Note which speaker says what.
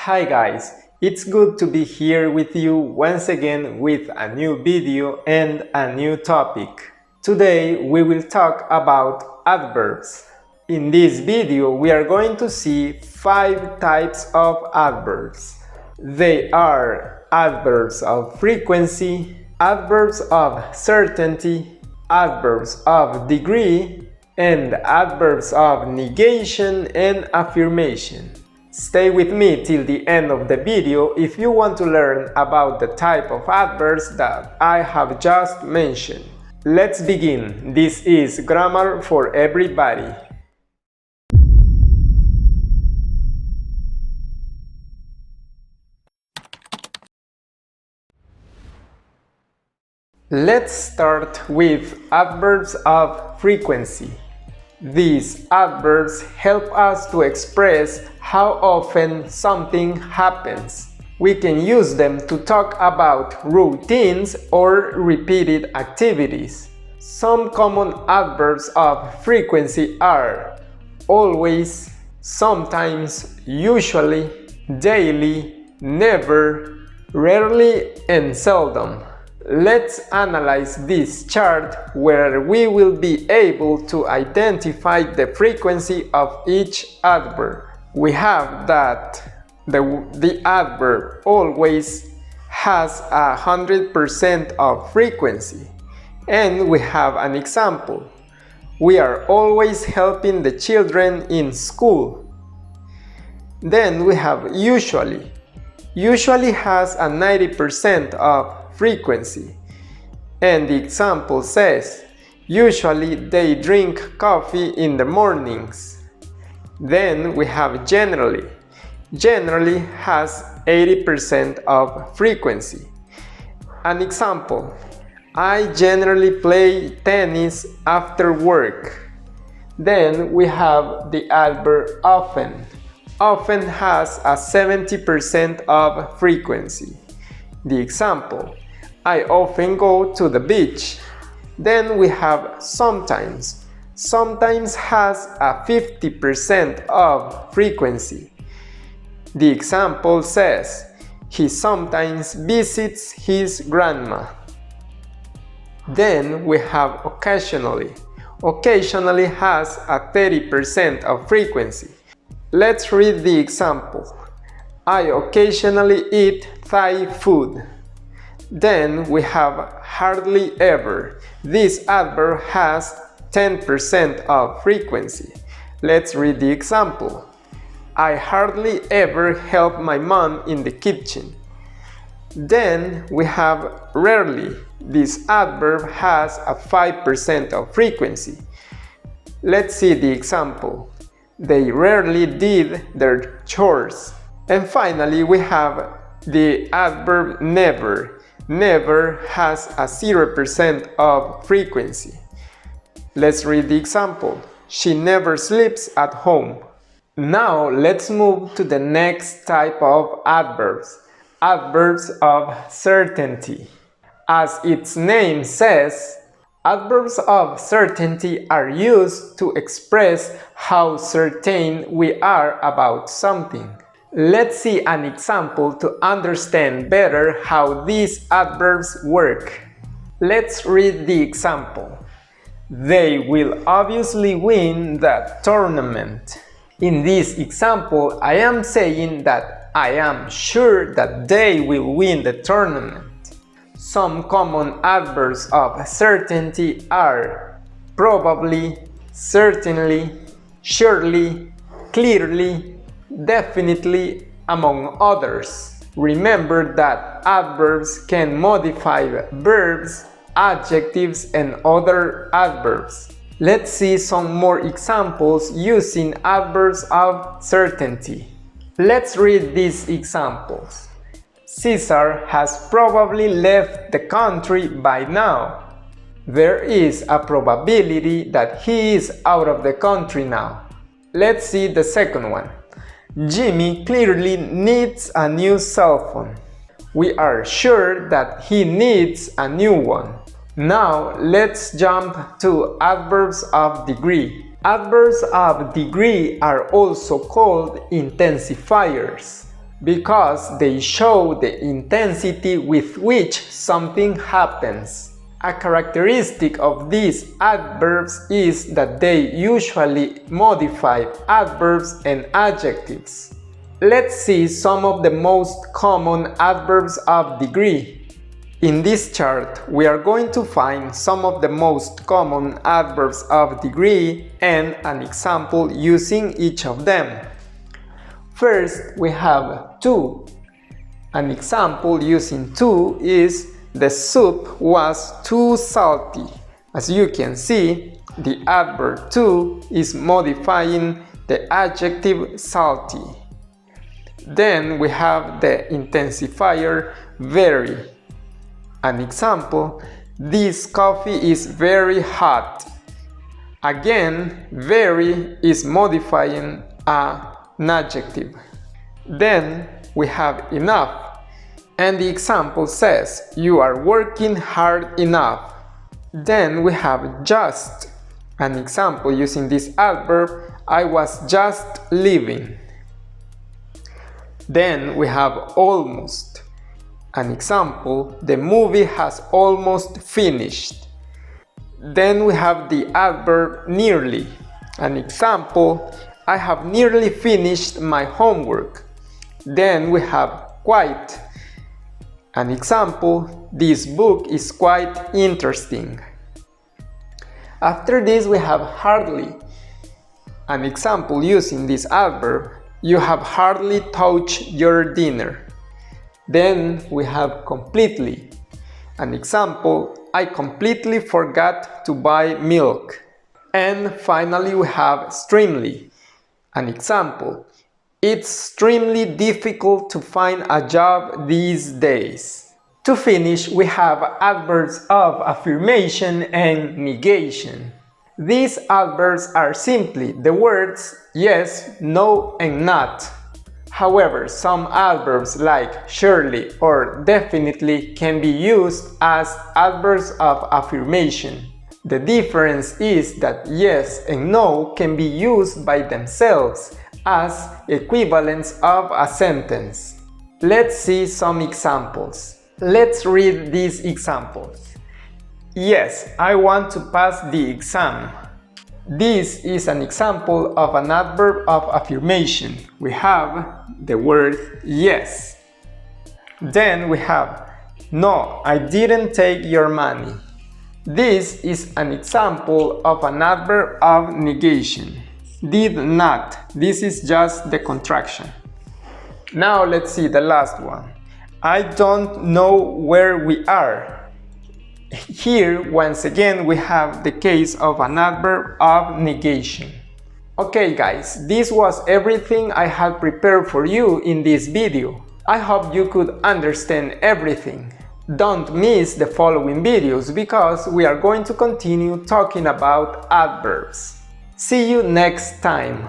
Speaker 1: Hi guys, it's good to be here with you once again with a new video and a new topic. Today we will talk about adverbs. In this video we are going to see 5 types of adverbs. They are adverbs of frequency, adverbs of certainty, adverbs of degree, and adverbs of negation and affirmation. Stay with me till the end of the video if you want to learn about the type of adverbs that I have just mentioned. Let's begin. This is Grammar for Everybody. Let's start with adverbs of frequency. These adverbs help us to express how often something happens. We can use them to talk about routines or repeated activities. Some common adverbs of frequency are always, sometimes, usually, daily, never, rarely, and seldom. Let's analyze this chart where we will be able to identify the frequency of each adverb. We have that the adverb always has 100% of frequency. And we have an example. We are always helping the children in school. Then we have usually. Usually has a 90% of frequency. And the example says, usually they drink coffee in the mornings. Then we have generally. Generally has 80% of frequency. An example, I generally play tennis after work. Then we have the adverb often. Often has a 70% of frequency. The example, I often go to the beach. Then we have sometimes. Sometimes has a 50% of frequency. The example says, he sometimes visits his grandma. Then we have occasionally. Occasionally has a 30% of frequency. Let's read the example. I occasionally eat Thai food. Then we have hardly ever. This adverb has 10% of frequency. Let's read the example. I hardly ever help my mom in the kitchen. Then we have rarely. This adverb has a 5% of frequency. Let's see the example. They rarely did their chores. And finally, we have the adverb never. Never has a 0% of frequency. Let's read the example. She never sleeps at home. Now let's move to the next type of adverbs. Adverbs of certainty. As its name says, adverbs of certainty are used to express how certain we are about something. Let's see an example to understand better how these adverbs work. Let's read the example. They will obviously win the tournament. In this example, I am saying that I am sure that they will win the tournament. Some common adverbs of certainty are probably, certainly, surely, clearly, definitely, among others. Remember that adverbs can modify verbs, adjectives, and other adverbs. Let's see some more examples using adverbs of certainty. Let's read these examples. Caesar has probably left the country by now. There is a probability that he is out of the country now. Let's see the second one. Jimmy clearly needs a new cell phone. We are sure that he needs a new one. Now let's jump to adverbs of degree. Adverbs of degree are also called intensifiers. because they show the intensity with which something happens. A characteristic of these adverbs is that they usually modify adverbs and adjectives. Let's see some of the most common adverbs of degree. In this chart, we are going to find some of the most common adverbs of degree and an example using each of them. First, we have to. An example using to is the soup was too salty. As you can see, the adverb to is modifying the adjective salty. Then we have the intensifier very. An example, this coffee is very hot. Again, very is modifying an adjective. Then we have enough. And the example says, you are working hard enough. Then we have just. An example using this adverb, I was just leaving. Then we have almost. An example, the movie has almost finished. Then we have the adverb nearly. An example, I have nearly finished my homework. Then we have quite. An example, this book is quite interesting. After this we have hardly. An example using this adverb, you have hardly touched your dinner. Then we have completely. An example, I completely forgot to buy milk. And finally we have extremely. An example, it's extremely difficult to find a job these days. To finish, we have adverbs of affirmation and negation. These adverbs are simply the words yes, no, and not. However, some adverbs like surely or definitely can be used as adverbs of affirmation. The difference is that yes and no can be used by themselves as equivalents of a sentence. Let's see some examples. Let's read these examples. Yes, I want to pass the exam. This is an example of an adverb of affirmation. We have the word yes. Then we have no, I didn't take your money. This is an example of an adverb of negation. Did not. This is just the contraction. Now let's see the last one. I don't know where we are. Here, once again, we have the case of an adverb of negation. Okay guys, this was everything I had prepared for you in this video. I hope you could understand everything. Don't miss the following videos because we are going to continue talking about adverbs. See you next time.